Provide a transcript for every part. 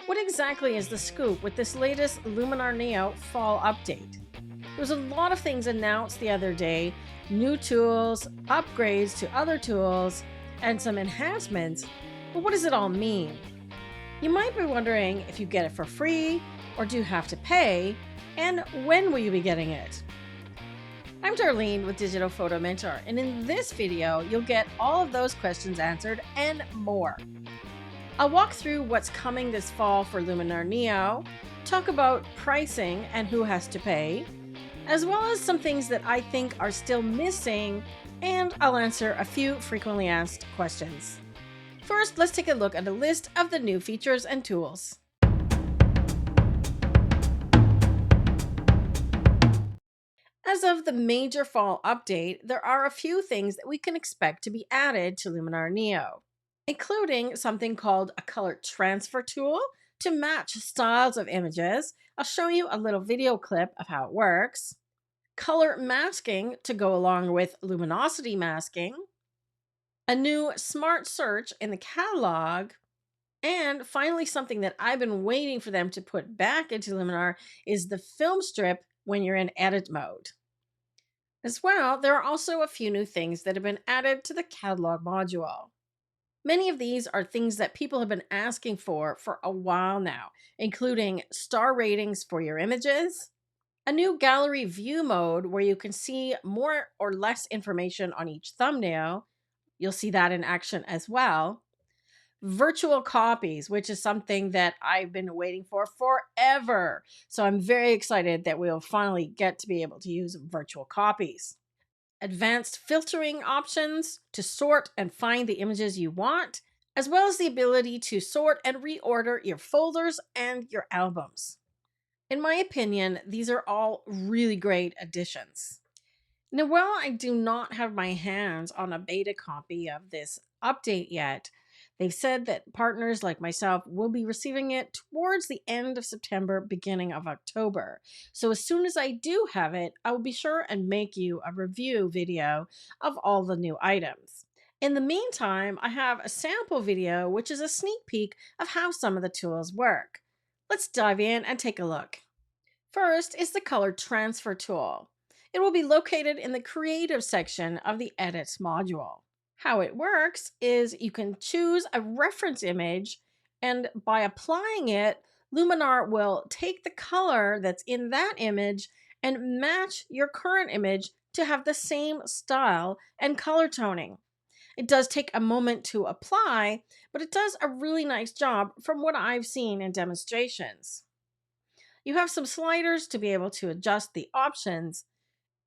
What exactly is the scoop with this latest Luminar Neo fall update? There was a lot of things announced the other day, new tools, upgrades to other tools, and some enhancements, but what does it all mean? You might be wondering if you get it for free, or do you have to pay, and when will you be getting it? I'm Darlene with Digital Photo Mentor, and in this video, you'll get all of those questions answered and more. I'll walk through what's coming this fall for Luminar Neo, talk about pricing and who has to pay, as well as some things that I think are still missing, and I'll answer a few frequently asked questions. First, let's take a look at a list of the new features and tools. As of the major fall update, there are a few things that we can expect to be added to Luminar Neo, including something called a color transfer tool to match styles of images. I'll show you a little video clip of how it works. Color masking to go along with luminosity masking. A new smart search in the catalog. And finally, something that I've been waiting for them to put back into Luminar is the film strip when you're in edit mode. As well, there are also a few new things that have been added to the catalog module. Many of these are things that people have been asking for a while now, including star ratings for your images, a new gallery view mode where you can see more or less information on each thumbnail. You'll see that in action as well. Virtual copies, which is something that I've been waiting for forever. So I'm very excited that we'll finally get to be able to use virtual copies. Advanced filtering options to sort and find the images you want, as well as the ability to sort and reorder your folders and your albums. In my opinion, these are all really great additions. Now, while I do not have my hands on a beta copy of this update yet, they've said that partners like myself will be receiving it towards the end of September, beginning of October. So as soon as I do have it, I will be sure and make you a review video of all the new items. In the meantime, I have a sample video, which is a sneak peek of how some of the tools work. Let's dive in and take a look. First is the color transfer tool. It will be located in the creative section of the edits module. How it works is you can choose a reference image, and by applying it, Luminar will take the color that's in that image and match your current image to have the same style and color toning. It does take a moment to apply, but it does a really nice job from what I've seen in demonstrations. You have some sliders to be able to adjust the options.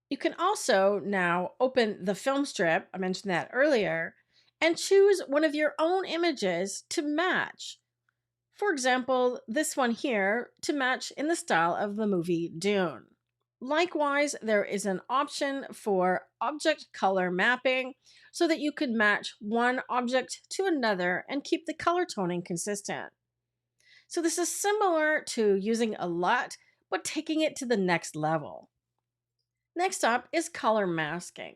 You can also now open the film strip, I mentioned that earlier, and choose one of your own images to match. For example, this one here to match in the style of the movie Dune. Likewise, there is an option for object color mapping so that you can match one object to another and keep the color toning consistent. So this is similar to using a LUT, but taking it to the next level. Next up is color masking.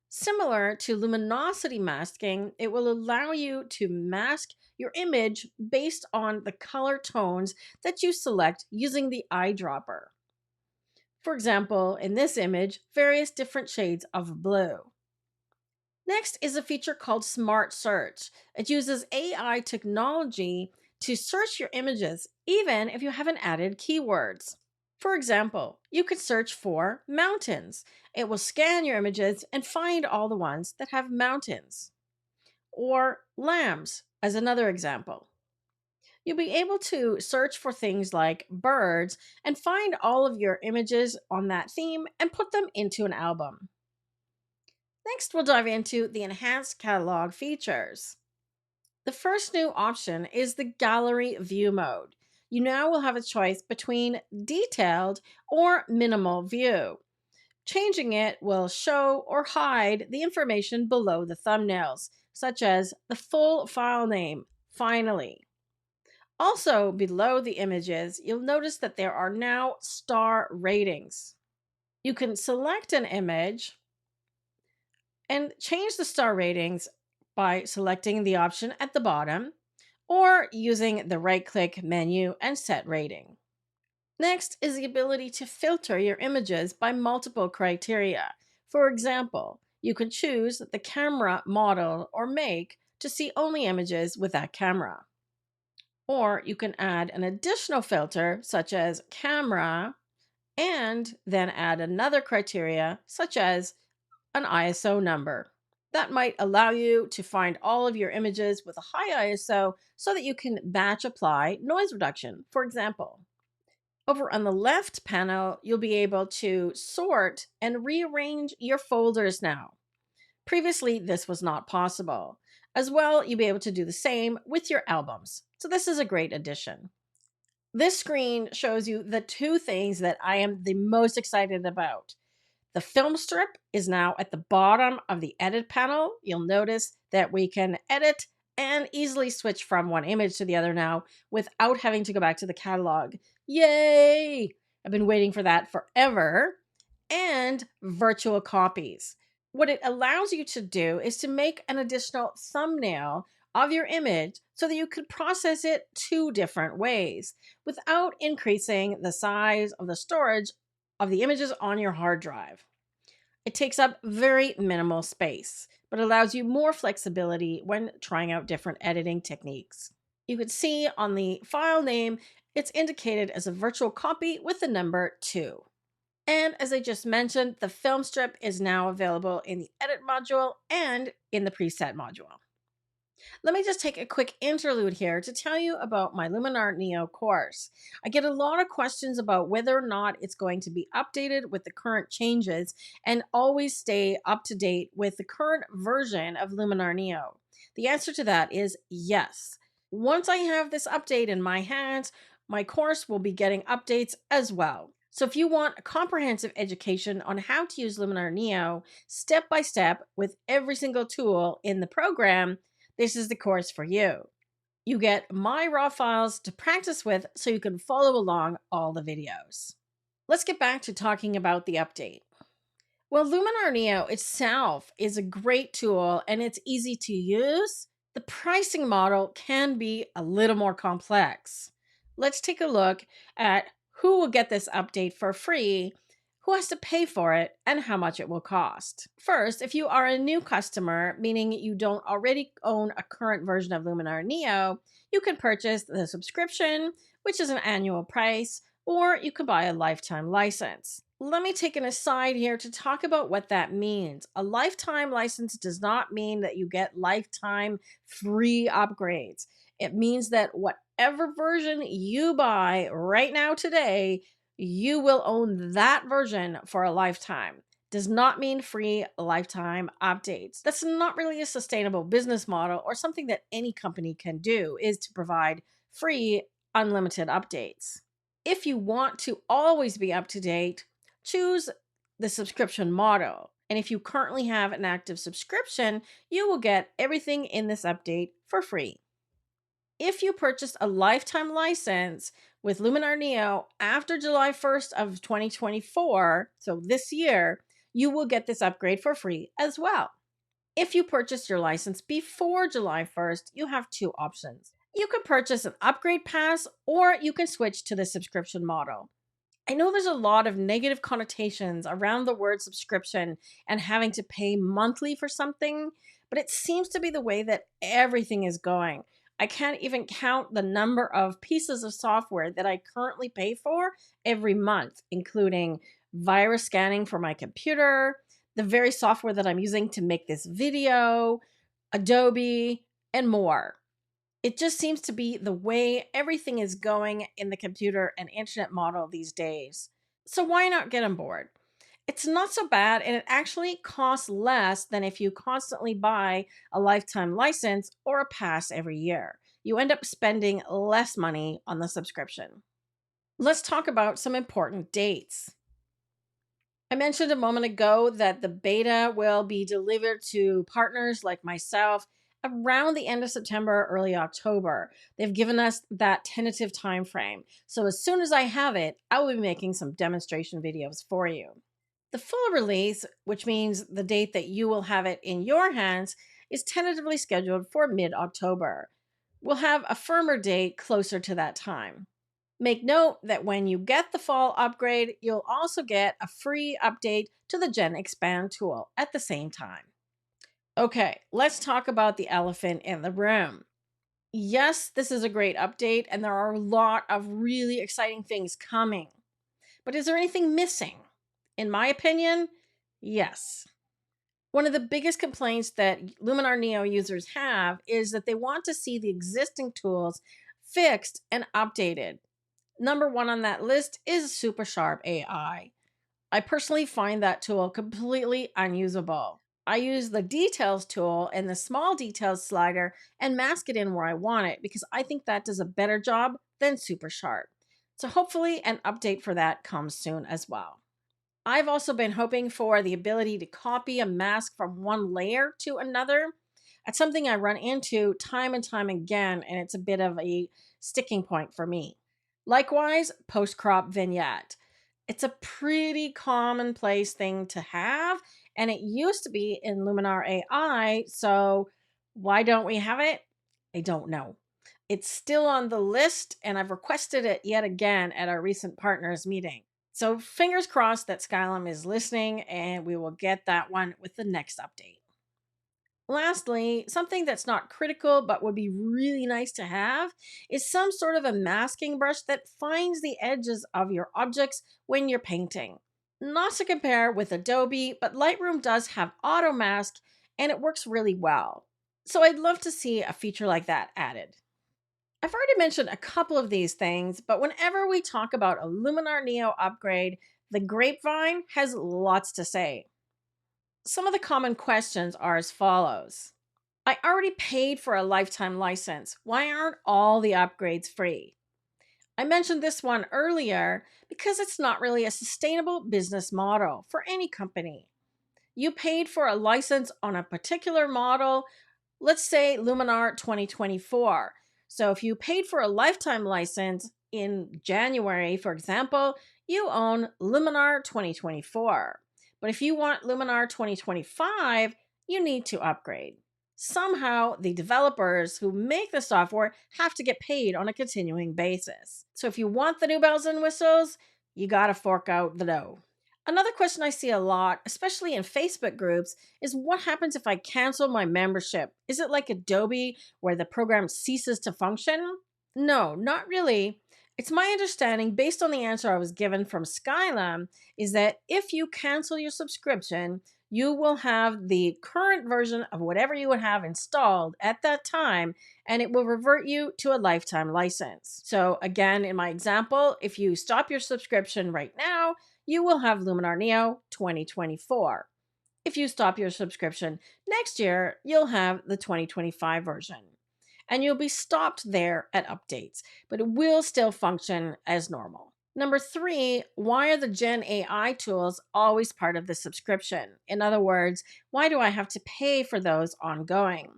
Similar to luminosity masking, it will allow you to mask your image based on the color tones that you select using the eyedropper. For example, in this image, various different shades of blue. Next is a feature called Smart Search. It uses AI technology to search your images, even if you haven't added keywords. For example, you could search for mountains. It will scan your images and find all the ones that have mountains. Or lambs, as another example. You'll be able to search for things like birds and find all of your images on that theme and put them into an album. Next, we'll dive into the enhanced catalog features. The first new option is the gallery view mode. You now will have a choice between detailed or minimal view. Changing it will show or hide the information below the thumbnails, such as the full file name, finally. Also, below the images, you'll notice that there are now star ratings. You can select an image and change the star ratings by selecting the option at the bottom, or using the right-click menu and set rating. Next is the ability to filter your images by multiple criteria. For example, you can choose the camera model or make to see only images with that camera. Or you can add an additional filter such as camera and then add another criteria such as an ISO number. That might allow you to find all of your images with a high ISO so that you can batch apply noise reduction, for example. Over on the left panel, you'll be able to sort and rearrange your folders now. Previously, this was not possible. As well, you'll be able to do the same with your albums. So this is a great addition. This screen shows you the two things that I am the most excited about. The Filmstrip is now at the bottom of the edit panel. You'll notice that we can edit and easily switch from one image to the other now without having to go back to the catalog. Yay! I've been waiting for that forever. And virtual copies. What it allows you to do is to make an additional thumbnail of your image so that you could process it two different ways without increasing the size of the storage of the images on your hard drive. It takes up very minimal space, but allows you more flexibility when trying out different editing techniques. You can see on the file name, it's indicated as a virtual copy with the number 2. And as I just mentioned, the film strip is now available in the edit module and in the preset module. Let me just take a quick interlude here to tell you about my Luminar Neo course. I get a lot of questions about whether or not it's going to be updated with the current changes and always stay up to date with the current version of Luminar Neo. The answer to that is yes. Once I have this update in my hands, my course will be getting updates as well. So if you want a comprehensive education on how to use Luminar Neo step by step with every single tool in the program, this is the course for you. You get my raw files to practice with so you can follow along all the videos. Let's get back to talking about the update. Well, Luminar Neo itself is a great tool and it's easy to use. The pricing model can be a little more complex. Let's take a look at who will get this update for free, who has to pay for it, and how much it will cost. First, if you are a new customer, meaning you don't already own a current version of Luminar Neo, you can purchase the subscription, which is an annual price, or you can buy a lifetime license. Let me take an aside here to talk about what that means. A lifetime license does not mean that you get lifetime free upgrades. It means that whatever version you buy right now today, you will own that version for a lifetime. Does not mean free lifetime updates. That's not really a sustainable business model or something that any company can do, is to provide free unlimited updates. If you want to always be up to date, choose the subscription model. And if you currently have an active subscription, you will get everything in this update for free. If you purchased a lifetime license with Luminar Neo after July 1st of 2024, so this year, you will get this upgrade for free as well. If you purchased your license before July 1st, you have two options. You can purchase an upgrade pass or you can switch to the subscription model. I know there's a lot of negative connotations around the word subscription and having to pay monthly for something, but it seems to be the way that everything is going. I can't even count the number of pieces of software that I currently pay for every month, including virus scanning for my computer, the very software that I'm using to make this video, Adobe, and more. It just seems to be the way everything is going in the computer and internet model these days. So why not get on board? It's not so bad, and it actually costs less than if you constantly buy a lifetime license or a pass every year. You end up spending less money on the subscription. Let's talk about some important dates. I mentioned a moment ago that the beta will be delivered to partners like myself around the end of September, early October. They've given us that tentative time frame. So as soon as I have it, I will be making some demonstration videos for you. The full release, which means the date that you will have it in your hands, is tentatively scheduled for mid-October. We'll have a firmer date closer to that time. Make note that when you get the fall upgrade, you'll also get a free update to the Gen Expand tool at the same time. Okay, let's talk about the elephant in the room. Yes, this is a great update, and there are a lot of really exciting things coming. But is there anything missing? In my opinion, yes. One of the biggest complaints that Luminar Neo users have is that they want to see the existing tools fixed and updated. Number one on that list is Super Sharp AI. I personally find that tool completely unusable. I use the details tool and the small details slider and mask it in where I want it because I think that does a better job than Super Sharp. So hopefully an update for that comes soon as well. I've also been hoping for the ability to copy a mask from one layer to another. That's something I run into time and time again, and it's a bit of a sticking point for me. Likewise, post-crop vignette. It's a pretty commonplace thing to have, and it used to be in Luminar AI, so why don't we have it? I don't know. It's still on the list, and I've requested it yet again at our recent partners meeting. So fingers crossed that Skylum is listening, and we will get that one with the next update. Lastly, something that's not critical but would be really nice to have is some sort of a masking brush that finds the edges of your objects when you're painting. Not to compare with Adobe, but Lightroom does have auto mask and it works really well. So I'd love to see a feature like that added. I've already mentioned a couple of these things, but whenever we talk about a Luminar Neo upgrade, the grapevine has lots to say. Some of the common questions are as follows. I already paid for a lifetime license. Why aren't all the upgrades free? I mentioned this one earlier because it's not really a sustainable business model for any company. You paid for a license on a particular model, let's say Luminar 2024. So if you paid for a lifetime license in January, for example, you own Luminar 2024. But if you want Luminar 2025, you need to upgrade. Somehow, the developers who make the software have to get paid on a continuing basis. So if you want the new bells and whistles, you gotta fork out the dough. Another question I see a lot, especially in Facebook groups, is what happens if I cancel my membership? Is it like Adobe where the program ceases to function? No, not really. It's my understanding, based on the answer I was given from Skylum, is that if you cancel your subscription, you will have the current version of whatever you would have installed at that time, and it will revert you to a lifetime license. So again, in my example, if you stop your subscription right now, you will have Luminar Neo 2024. If you stop your subscription next year, you'll have the 2025 version. And you'll be stopped there at updates, but it will still function as normal. Number 3, why are the Gen AI tools always part of the subscription? In other words, why do I have to pay for those ongoing?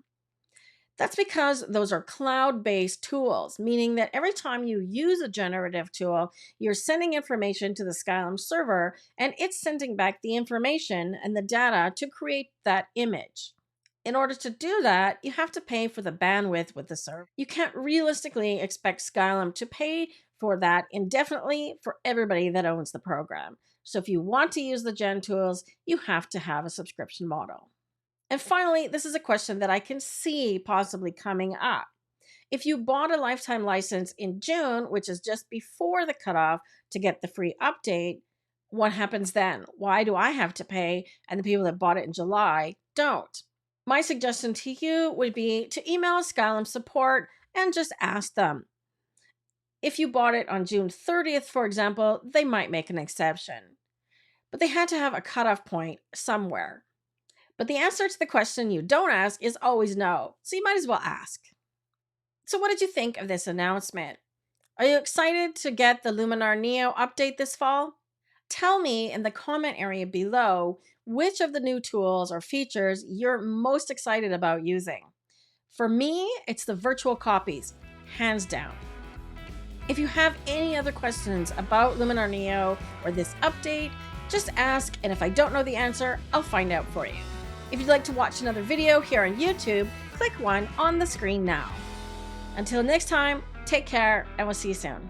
That's because those are cloud-based tools, meaning that every time you use a generative tool, you're sending information to the Skylum server, and it's sending back the information and the data to create that image. In order to do that, you have to pay for the bandwidth with the server. You can't realistically expect Skylum to pay for that indefinitely for everybody that owns the program. So if you want to use the Gen tools, you have to have a subscription model. And finally, this is a question that I can see possibly coming up. If you bought a lifetime license in June, which is just before the cutoff to get the free update, what happens then? Why do I have to pay and the people that bought it in July don't? My suggestion to you would be to email Skylum support and just ask them. If you bought it on June 30th, for example, they might make an exception. But they had to have a cutoff point somewhere. But the answer to the question you don't ask is always no, so you might as well ask. So what did you think of this announcement? Are you excited to get the Luminar Neo update this fall? Tell me in the comment area below which of the new tools or features you're most excited about using. For me, it's the virtual copies, hands down. If you have any other questions about Luminar Neo or this update, just ask, and if I don't know the answer, I'll find out for you. If you'd like to watch another video here on YouTube, click one on the screen now. Until next time, take care and we'll see you soon.